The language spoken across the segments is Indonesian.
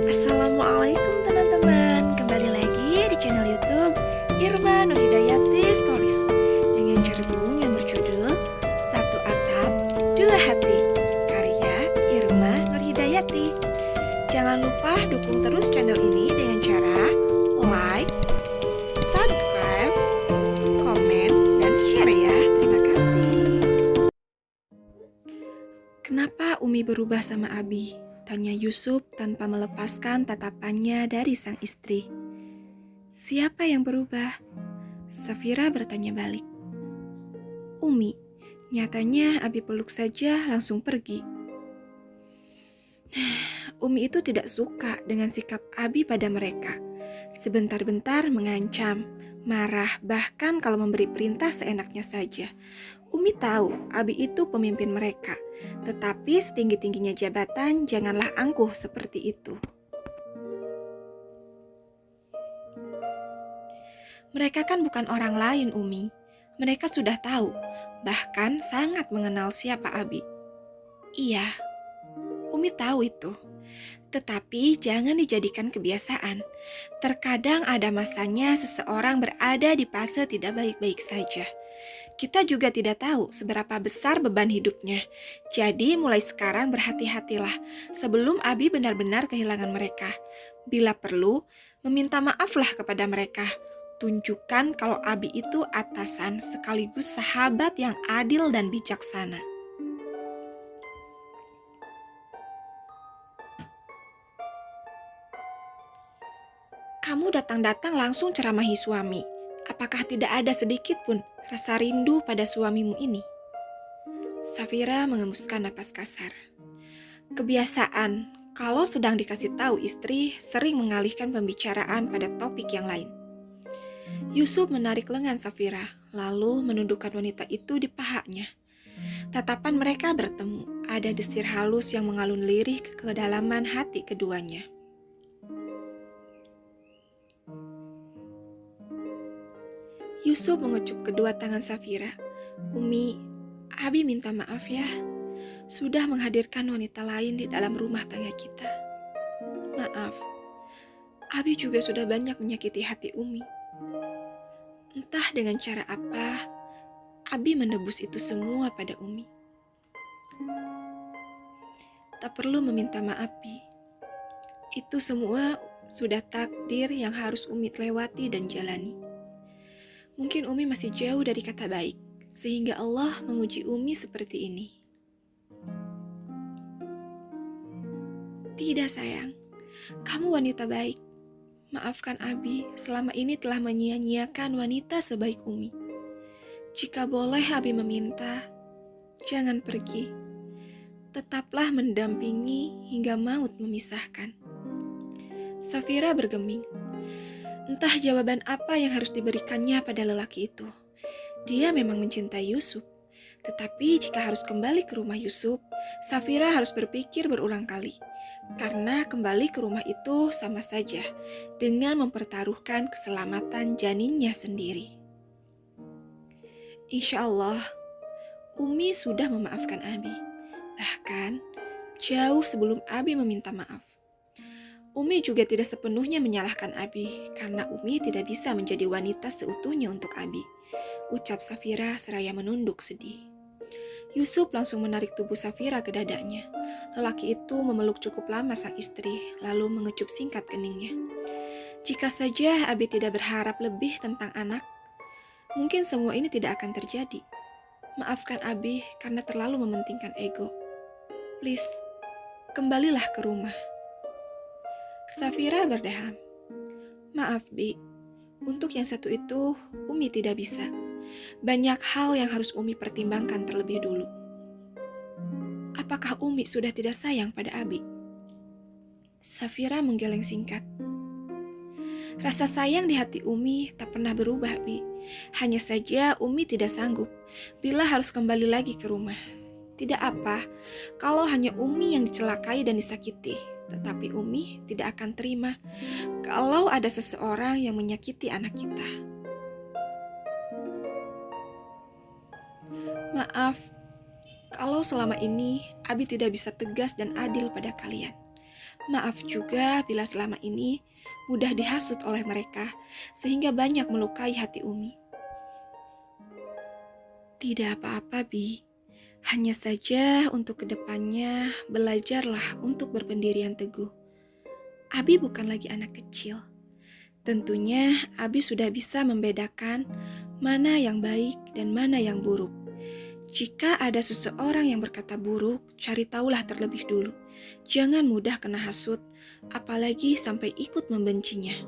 Assalamualaikum teman-teman, kembali lagi di channel YouTube Irma Nurhidayati Stories dengan judul yang berjudul Satu Atap Dua Hati karya Irma Nurhidayati. Jangan lupa dukung terus channel ini dengan cara like, subscribe, komen, dan share ya. Terima kasih. Kenapa Umi berubah sama Abi? Tanya Yusuf tanpa melepaskan tatapannya dari sang istri. Siapa yang berubah? Safira bertanya balik. Umi, nyatanya Abi peluk saja langsung pergi. Umi itu tidak suka dengan sikap Abi pada mereka. Sebentar-bentar mengancam, marah, bahkan kalau memberi perintah seenaknya saja. Umi tahu Abi itu pemimpin mereka, tetapi setinggi-tingginya jabatan janganlah angkuh seperti itu. Mereka kan bukan orang lain, Umi. Mereka sudah tahu, bahkan sangat mengenal siapa Abi. Iya, Umi tahu itu. Tetapi jangan dijadikan kebiasaan. Terkadang ada masanya seseorang berada di fase tidak baik-baik saja. Kita juga tidak tahu seberapa besar beban hidupnya. Jadi mulai sekarang berhati-hatilah sebelum Abi benar-benar kehilangan mereka. Bila perlu, meminta maaflah kepada mereka. Tunjukkan kalau Abi itu atasan sekaligus sahabat yang adil dan bijaksana. Kamu datang-datang langsung ceramahi suami. Apakah tidak ada sedikit pun rasa rindu pada suamimu ini? Safira mengembuskan napas kasar. Kebiasaan, kalau sedang dikasih tahu istri, sering mengalihkan pembicaraan pada topik yang lain. Yusuf menarik lengan Safira, lalu menundukkan wanita itu di pahanya. Tatapan mereka bertemu, ada desir halus yang mengalun lirih ke kedalaman hati keduanya. Yusuf mengecup kedua tangan Safira. Umi, Abi minta maaf ya. Sudah menghadirkan wanita lain di dalam rumah tangga kita. Maaf, Abi juga sudah banyak menyakiti hati Umi. Entah dengan cara apa, Abi menebus itu semua pada Umi. Tak perlu meminta maaf, Bi. Itu semua sudah takdir yang harus Umi lewati dan jalani. Mungkin Umi masih jauh dari kata baik, sehingga Allah menguji Umi seperti ini. Tidak sayang, kamu wanita baik. Maafkan Abi, selama ini telah menyia-nyiakan wanita sebaik Umi. Jika boleh Abi meminta, jangan pergi. Tetaplah mendampingi hingga maut memisahkan. Safira bergeming. Entah jawaban apa yang harus diberikannya pada lelaki itu. Dia memang mencintai Yusuf. Tetapi jika harus kembali ke rumah Yusuf, Safira harus berpikir berulang kali. Karena kembali ke rumah itu sama saja dengan mempertaruhkan keselamatan janinnya sendiri. Insya Allah, Umi sudah memaafkan Abi. Bahkan, jauh sebelum Abi meminta maaf. Umi juga tidak sepenuhnya menyalahkan Abi, karena Umi tidak bisa menjadi wanita seutuhnya untuk Abi, ucap Safira seraya menunduk sedih. Yusuf langsung menarik tubuh Safira ke dadanya. Lelaki itu memeluk cukup lama sang istri, lalu mengecup singkat keningnya. Jika saja Abi tidak berharap lebih tentang anak, mungkin semua ini tidak akan terjadi. Maafkan Abi karena terlalu mementingkan ego. Please, kembalilah ke rumah. Safira berdeham. Maaf, Bi. Untuk yang satu itu, Umi tidak bisa. Banyak hal yang harus Umi pertimbangkan terlebih dulu. Apakah Umi sudah tidak sayang pada Abi? Safira menggeleng singkat. Rasa sayang di hati Umi tak pernah berubah, Bi. Hanya saja Umi tidak sanggup bila harus kembali lagi ke rumah. Tidak apa, kalau hanya Umi yang dicelakai dan disakiti. Tetapi Umi tidak akan terima kalau ada seseorang yang menyakiti anak kita. Maaf, kalau selama ini Abi tidak bisa tegas dan adil pada kalian. Maaf juga bila selama ini mudah dihasut oleh mereka, sehingga banyak melukai hati Umi. Tidak apa-apa, Bi. Hanya saja untuk kedepannya, belajarlah untuk berpendirian teguh. Abi bukan lagi anak kecil. Tentunya Abi sudah bisa membedakan mana yang baik dan mana yang buruk. Jika ada seseorang yang berkata buruk, cari tahulah terlebih dulu. Jangan mudah kena hasut, apalagi sampai ikut membencinya.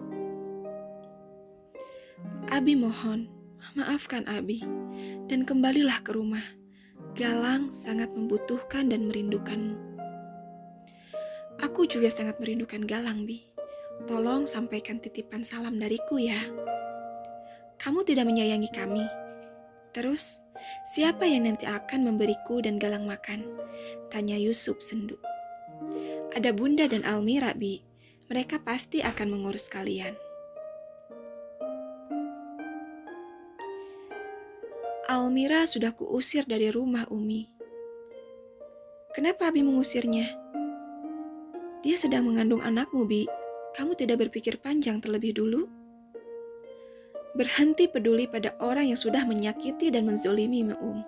Abi mohon, maafkan Abi, dan kembalilah ke rumah. Galang sangat membutuhkan dan merindukanmu. Aku juga sangat merindukan Galang, Bi. Tolong sampaikan titipan salam dariku ya. Kamu tidak menyayangi kami. Terus, siapa yang nanti akan memberiku dan Galang makan? Tanya Yusuf sendu. Ada Bunda dan Almira, Bi. Mereka pasti akan mengurus kalian. Almira sudah kuusir dari rumah, Umi. Kenapa Abi mengusirnya? Dia sedang mengandung anakmu, Bi. Kamu tidak berpikir panjang terlebih dulu? Berhenti peduli pada orang yang sudah menyakiti dan menzolimi Om.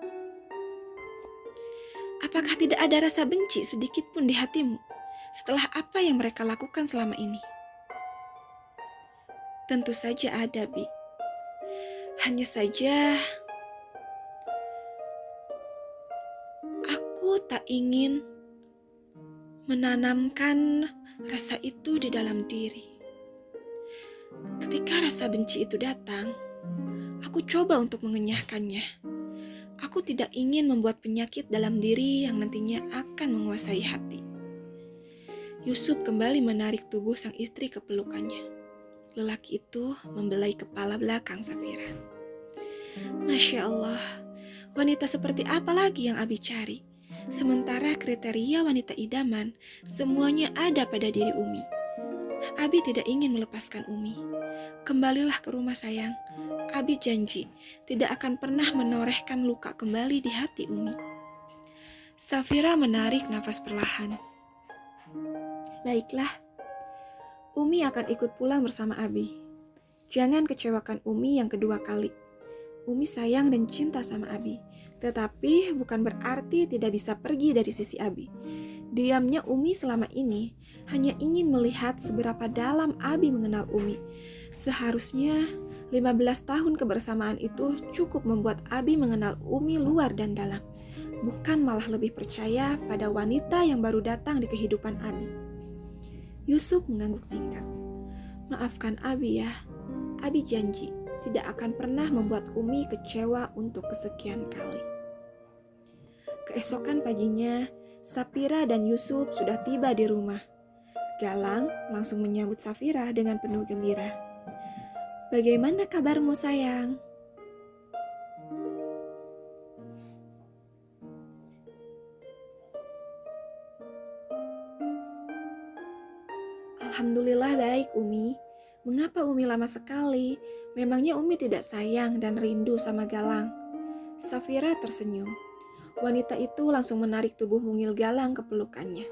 Apakah tidak ada rasa benci sedikit pun di hatimu setelah apa yang mereka lakukan selama ini? Tentu saja ada, Bi. Hanya saja aku tak ingin menanamkan rasa itu di dalam diri. Ketika rasa benci itu datang, aku coba untuk mengenyahkannya. Aku tidak ingin membuat penyakit dalam diri yang nantinya akan menguasai hati. Yusuf kembali menarik tubuh sang istri ke pelukannya. Lelaki itu membelai kepala belakang Safira. Masya Allah, wanita seperti apa lagi yang Abi cari? Sementara kriteria wanita idaman semuanya ada pada diri Umi. Abi tidak ingin melepaskan Umi. Kembalilah ke rumah sayang. Abi janji tidak akan pernah menorehkan luka kembali di hati Umi. Safira menarik nafas perlahan. Baiklah, Umi akan ikut pulang bersama Abi. Jangan kecewakan Umi yang kedua kali. Umi sayang dan cinta sama Abi, tetapi bukan berarti tidak bisa pergi dari sisi Abi. Diamnya Umi selama ini hanya ingin melihat seberapa dalam Abi mengenal Umi. Seharusnya 15 tahun kebersamaan itu cukup membuat Abi mengenal Umi luar dan dalam, bukan malah lebih percaya pada wanita yang baru datang di kehidupan Abi. Yusuf mengangguk singkat. Maafkan Abi ya, Abi janji tidak akan pernah membuat Umi kecewa untuk kesekian kali. Keesokan paginya, Safira dan Yusuf sudah tiba di rumah. Galang langsung menyambut Safira dengan penuh gembira. Bagaimana kabarmu sayang? Alhamdulillah baik Umi. Mengapa Umi lama sekali? Memangnya Umi tidak sayang dan rindu sama Galang? Safira tersenyum. Wanita itu langsung menarik tubuh mungil Galang ke pelukannya.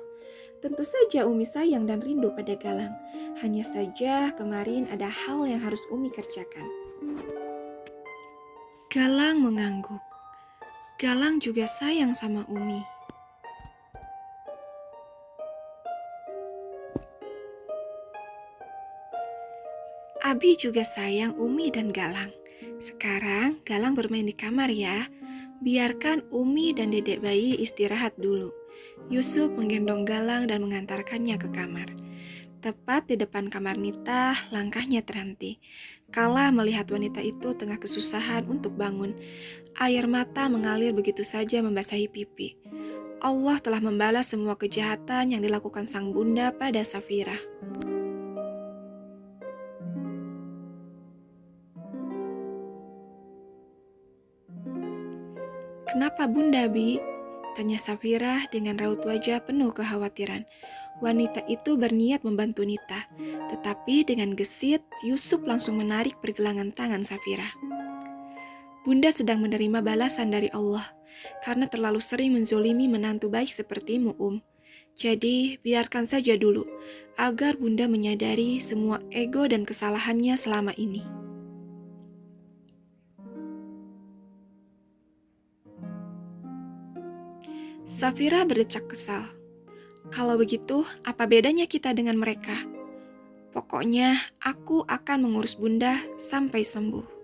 Tentu saja Umi sayang dan rindu pada Galang. Hanya saja kemarin ada hal yang harus Umi kerjakan. Galang mengangguk. Galang juga sayang sama Umi. Abi juga sayang Umi dan Galang. Sekarang Galang bermain di kamar ya. Biarkan Umi dan dedek bayi istirahat dulu. Yusuf menggendong Galang dan mengantarkannya ke kamar. Tepat di depan kamar Nita, langkahnya terhenti. Kala melihat wanita itu tengah kesusahan untuk bangun, air mata mengalir begitu saja membasahi pipi. Allah telah membalas semua kejahatan yang dilakukan sang bunda pada Safira. Kenapa Bunda, Bi? Tanya Safira dengan raut wajah penuh kekhawatiran. Wanita itu berniat membantu Nita, tetapi dengan gesit, Yusuf langsung menarik pergelangan tangan Safira. Bunda sedang menerima balasan dari Allah, karena terlalu sering menzolimi menantu baik sepertimu, Jadi, biarkan saja dulu, agar Bunda menyadari semua ego dan kesalahannya selama ini. Safira berdecak kesal. Kalau begitu, apa bedanya kita dengan mereka? Pokoknya, aku akan mengurus Bunda sampai sembuh.